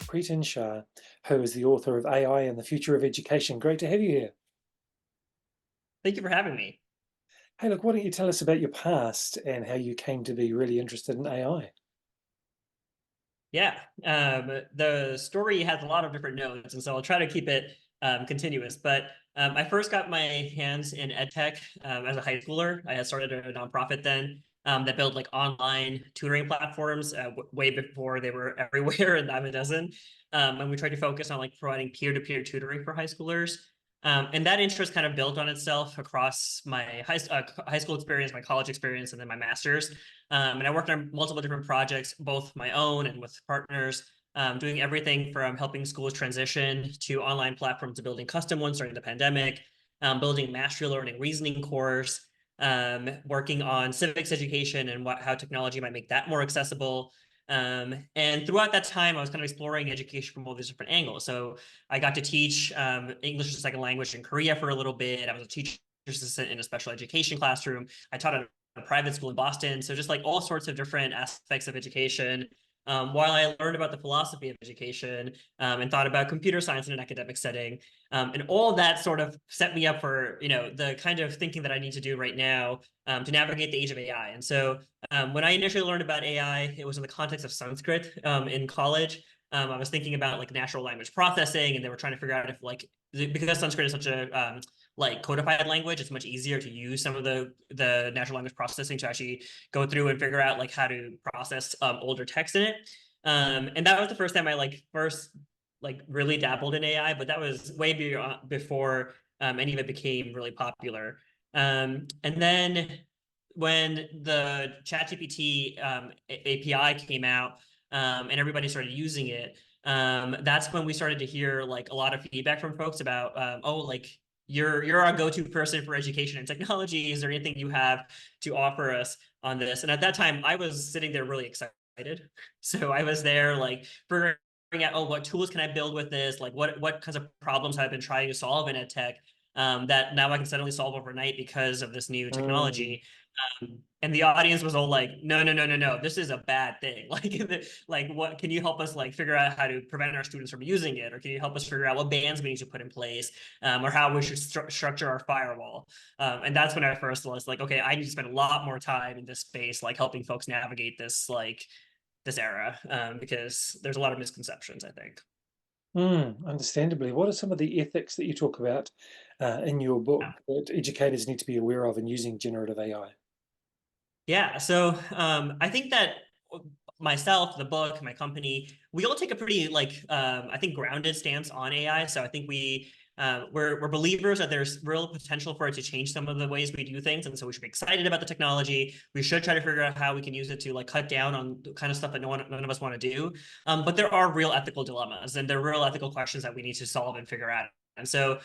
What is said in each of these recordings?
Priten Shah, who is the author of AI and the Future of Education. Great to have you here. Thank you for having me. Hey, look, why don't you tell us about your past and how you came to be really interested in AI? Yeah, the story has a lot of different notes, and so I'll try to keep it continuous. But I first got my hands in ed tech as a high schooler. I had started a nonprofit then that built like online tutoring platforms way before they were everywhere and dime a dozen. And we tried to focus on like providing peer-to-peer tutoring for high schoolers. And that interest kind of built on itself across my high school experience, my college experience, and then my master's. And I worked on multiple different projects, both my own and with partners, doing everything from helping schools transition to online platforms to building custom ones during the pandemic, building mastery learning reasoning course, working on civics education and how technology might make that more accessible. And throughout that time, I was kind of exploring education from all these different angles. So I got to teach English as a second language in Korea for a little bit. I was a teacher assistant in a special education classroom. I taught at a private school in Boston. So just like all sorts of different aspects of education. While I learned about the philosophy of education and thought about computer science in an academic setting, and all of that sort of set me up for the kind of thinking that I need to do right now to navigate the age of AI. And so when I initially learned about AI, it was in the context of Sanskrit in college. I was thinking about like natural language processing, and they were trying to figure out if like because Sanskrit is such a like codified language, it's much easier to use some of the natural language processing to actually go through and figure out like how to process older text in it. And that was the first time I like really dabbled in AI, but that was way before any of it became really popular. And then when the ChatGPT API came out and everybody started using it, that's when we started to hear like a lot of feedback from folks about, oh, like you're our go-to person for education and technology. Is there anything you have to offer us on this? And at that time, I was sitting there really excited. So I was there like figuring out, oh, what tools can I build with this? Like what kinds of problems I've been trying to solve in ed tech that now I can suddenly solve overnight because of this new Mm, technology. And the audience was all like, no, no, no, no, no, this is a bad thing. Like, what can you help us like figure out how to prevent our students from using it, or can you help us figure out what bans we need to put in place, or how we should structure our firewall? And that's when I first was like, okay, I need to spend a lot more time in this space, like helping folks navigate this era, because there's a lot of misconceptions, I think. understandably. What are some of the ethics that you talk about in your book that educators need to be aware of in using generative AI? Yeah, so I think that myself, the book, my company, we all take a pretty like I think grounded stance on AI. So I think we're believers that there's real potential for it to change some of the ways we do things, and so we should be excited about the technology. We should try to figure out how we can use it to like cut down on the kind of stuff that none of us want to do. But there are real ethical dilemmas, and there are real ethical questions that we need to solve and figure out. And so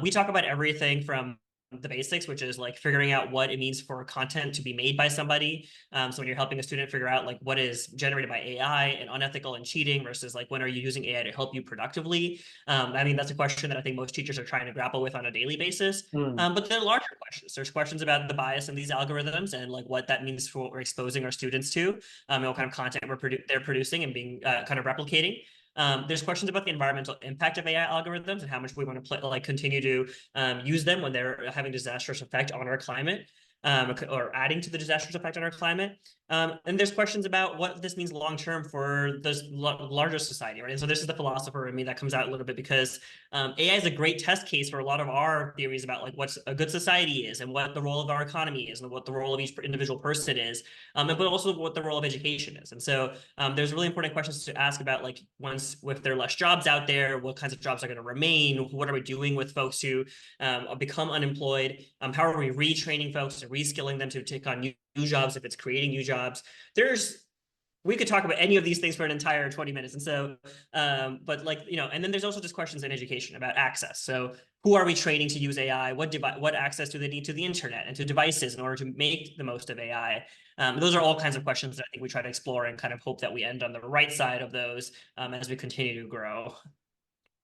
we talk about everything from the basics, which is like figuring out what it means for content to be made by somebody. So when you're helping a student figure out like what is generated by AI and unethical and cheating versus like when are you using AI to help you productively? I mean, that's a question that I think most teachers are trying to grapple with on a daily basis. Mm, But there are larger questions. There's questions about the bias in these algorithms and like what that means for what we're exposing our students to, and what kind of content they're producing and being kind of replicating. There's questions about the environmental impact of AI algorithms and how much we want to like continue to use them when they're having disastrous effect on our climate. Or adding to the disastrous effect on our climate. And there's questions about what this means long term for this larger society, right? And so this is the philosopher in me that comes out a little bit because AI is a great test case for a lot of our theories about like what a good society is and what the role of our economy is and what the role of each individual person is, but also what the role of education is. And so there's really important questions to ask about like once if there are less jobs out there, what kinds of jobs are going to remain? What are we doing with folks who become unemployed? How are we retraining folks and reskilling them to take on new jobs if it's creating new jobs? We could talk about any of these things for an entire 20 minutes. And so, but like, and then there's also just questions in education about access. So who are we training to use AI? What access do they need to the internet and to devices in order to make the most of AI? Those are all kinds of questions that I think we try to explore and kind of hope that we end on the right side of those as we continue to grow.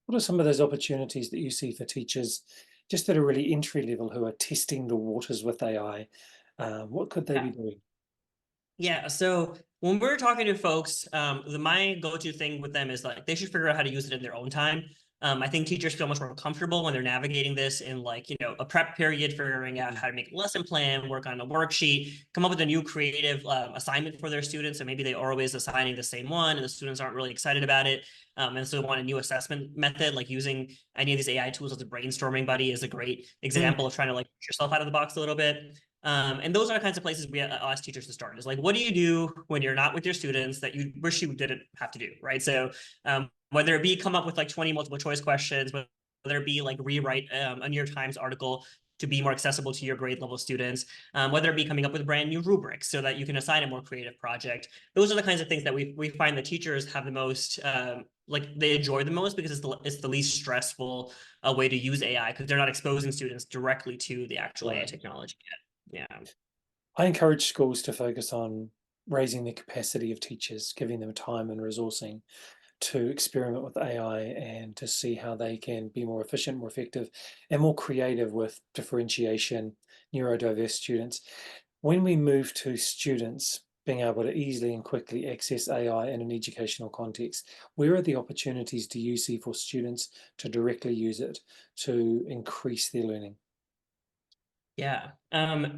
What are some of those opportunities that you see for teachers just at a really entry level who are testing the waters with AI? What could they Yeah. be doing? Yeah, so when we're talking to folks, my go-to thing with them is like they should figure out how to use it in their own time. I think teachers feel much more comfortable when they're navigating this in like, a prep period, figuring out Mm. how to make a lesson plan, work on a worksheet, come up with a new creative assignment for their students. And maybe they are always assigning the same one and the students aren't really excited about it. And so they want a new assessment method, like using any of these AI tools as a brainstorming buddy is a great Mm. example of trying to like push yourself out of the box a little bit. And those are the kinds of places we ask teachers to start. Is like, what do you do when you're not with your students that you wish you didn't have to do, right? So whether it be come up with like 20 multiple choice questions, whether it be like rewrite a New York Times article to be more accessible to your grade level students, whether it be coming up with brand new rubrics so that you can assign a more creative project. Those are the kinds of things that we find the teachers have the most like they enjoy the most because it's the least stressful way to use AI because they're not exposing students directly to the actual AI Right. technology yet. Yeah. I encourage schools to focus on raising the capacity of teachers, giving them time and resourcing to experiment with AI and to see how they can be more efficient, more effective, and more creative with differentiation, neurodiverse students. When we move to students being able to easily and quickly access AI in an educational context, where are the opportunities do you see for students to directly use it to increase their learning? Yeah.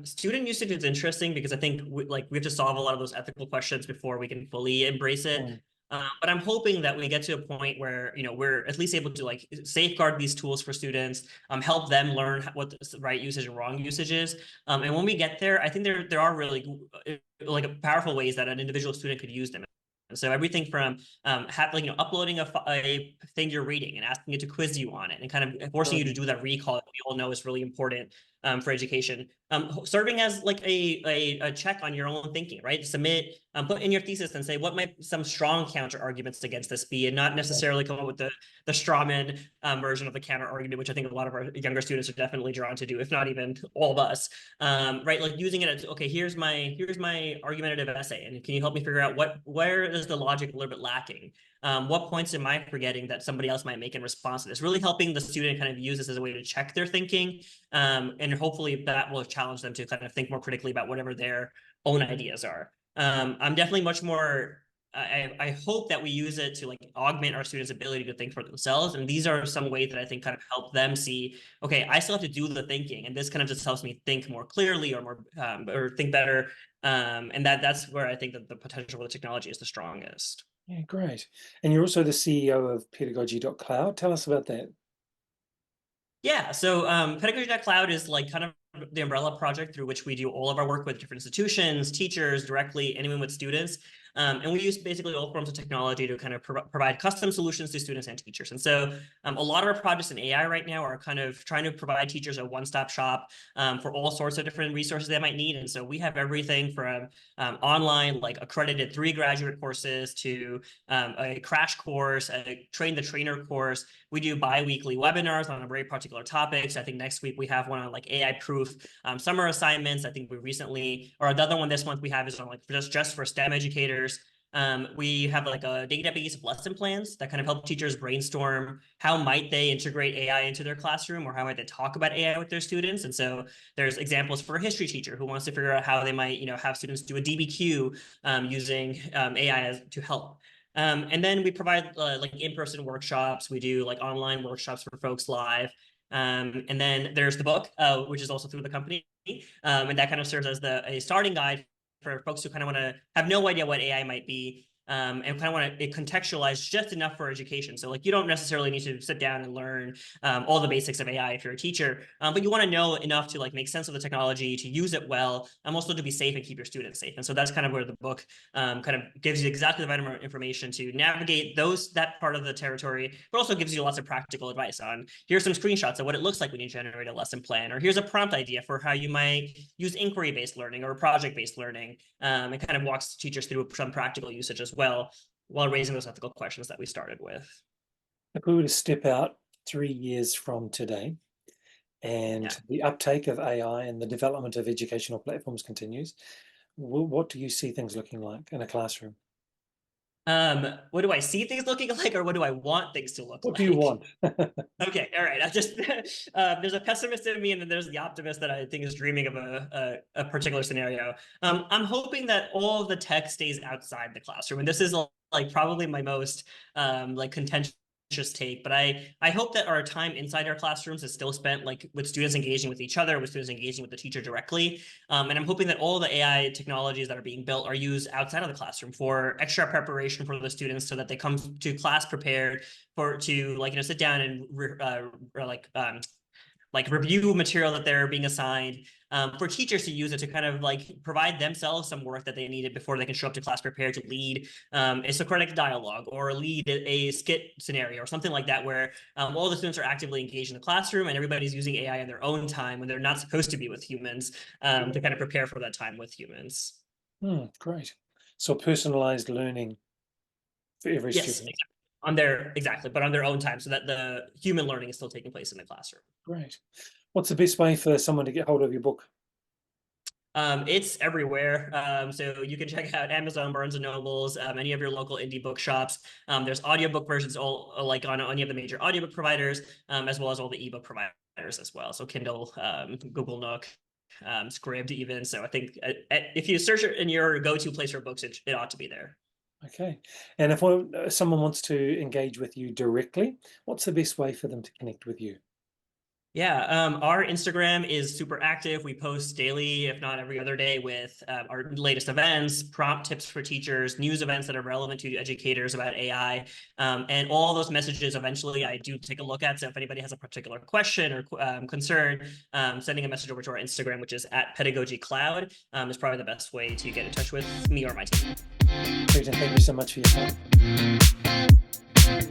Student usage is interesting because I think we have to solve a lot of those ethical questions before we can fully embrace it. Mm. But I'm hoping that we get to a point where we're at least able to like safeguard these tools for students, help them learn what the right usage and wrong usage is. And when we get there, I think there are really like powerful ways that an individual student could use them. And so everything from like uploading a thing you're reading and asking it to quiz you on it and kind of forcing you to Brilliant. do that recall that we all know is really important for education. Serving as like a check on your own thinking, right? Submit, put in your thesis and say what might some strong counter arguments against this be, and not necessarily come up with the strawman version of the counter argument, which I think a lot of our younger students are definitely drawn to do, if not even all of us. Right, like using it as okay, here's my argumentative essay, and can you help me figure out where is the logic a little bit lacking? What points am I forgetting that somebody else might make in response to this? Really helping the student kind of use this as a way to check their thinking, and hopefully that will challenge them to kind of think more critically about whatever their own ideas are. I'm definitely much more. I hope that we use it to like augment our students' ability to think for themselves, and these are some ways that I think kind of help them see. Okay, I still have to do the thinking, and this kind of just helps me think more clearly or more or think better. And that's where I think that the potential for the technology is the strongest. Yeah, great. And you're also the CEO of pedagogy.cloud. Tell us about that. Yeah, so Pedagogy.cloud is like kind of the umbrella project through which we do all of our work with different institutions, teachers, directly, anyone with students. And we use basically all forms of technology to kind of provide custom solutions to students and teachers. And so a lot of our projects in AI right now are kind of trying to provide teachers a one-stop shop for all sorts of different resources they might need. And so we have everything from online, like accredited 3 graduate courses to a crash course, a train the trainer course. We do bi-weekly webinars on a very particular topics. I think next week we have one on like AI proof summer assignments. I think we recently, or the other one this month we have is on like just for STEM educators. We have like a database of lesson plans that kind of help teachers brainstorm how might they integrate AI into their classroom or how might they talk about AI with their students. And so there's examples for a history teacher who wants to figure out how they might, have students do a DBQ using AI to help. And then we provide like in-person workshops. We do like online workshops for folks live. And then there's the book, which is also through the company. And that kind of serves as a starting guide for folks who kind of want to have no idea what AI might be, and kind of want to contextualize just enough for education. So like you don't necessarily need to sit down and learn all the basics of AI if you're a teacher, but you want to know enough to like make sense of the technology, to use it well, and also to be safe and keep your students safe. And so that's kind of where the book kind of gives you exactly the right amount of information to navigate that part of the territory, but also gives you lots of practical advice on here's some screenshots of what it looks like when you generate a lesson plan, or here's a prompt idea for how you might use inquiry-based learning or project-based learning. It kind of walks teachers through some practical usage as well while raising those ethical questions that we started with. If we were to step out 3 years from today Yeah. and the uptake of AI and the development of educational platforms continues, what do you see things looking like in a classroom? What do I see things looking like, or what do I want things to look What do you like? want? Okay, all right. I just there's a pessimist in me, and then there's the optimist that I think is dreaming of a particular scenario. I'm hoping that all of the tech stays outside the classroom, and this is like probably my most like contentious take. But I hope that our time inside our classrooms is still spent like with students engaging with each other, with students engaging with the teacher directly. And I'm hoping that all the AI technologies that are being built are used outside of the classroom for extra preparation for the students, so that they come to class prepared for to like sit down and like review material that they're being assigned, for teachers to use it to kind of like provide themselves some work that they needed before they can show up to class prepared to lead a Socratic dialogue or lead a skit scenario or something like that, where all the students are actively engaged in the classroom and everybody's using AI in their own time when they're not supposed to be with humans, to kind of prepare for that time with humans. Great. So personalized learning for every Yes, student. exactly. On their exactly, but on their own time, so that the human learning is still taking place in the classroom. Great. What's the best way for someone to get hold of your book? It's everywhere. So you can check out Amazon, Barnes and Nobles, any of your local indie bookshops. There's audiobook versions all like on any of the major audiobook providers, as well as all the ebook providers as well. So Kindle, Google Nook, Scribd even. So I think if you search it in your go-to place for books, it ought to be there. Okay. And if someone wants to engage with you directly, what's the best way for them to connect with you? Yeah, our Instagram is super active. We post daily, if not every other day, with our latest events, prompt tips for teachers, news events that are relevant to educators about AI, and all those messages. Eventually, I do take a look at. So if anybody has a particular question or concern, sending a message over to our Instagram, which is at Pedagogy Cloud, is probably the best way to get in touch with me or my team. Priten, thank you so much for your time.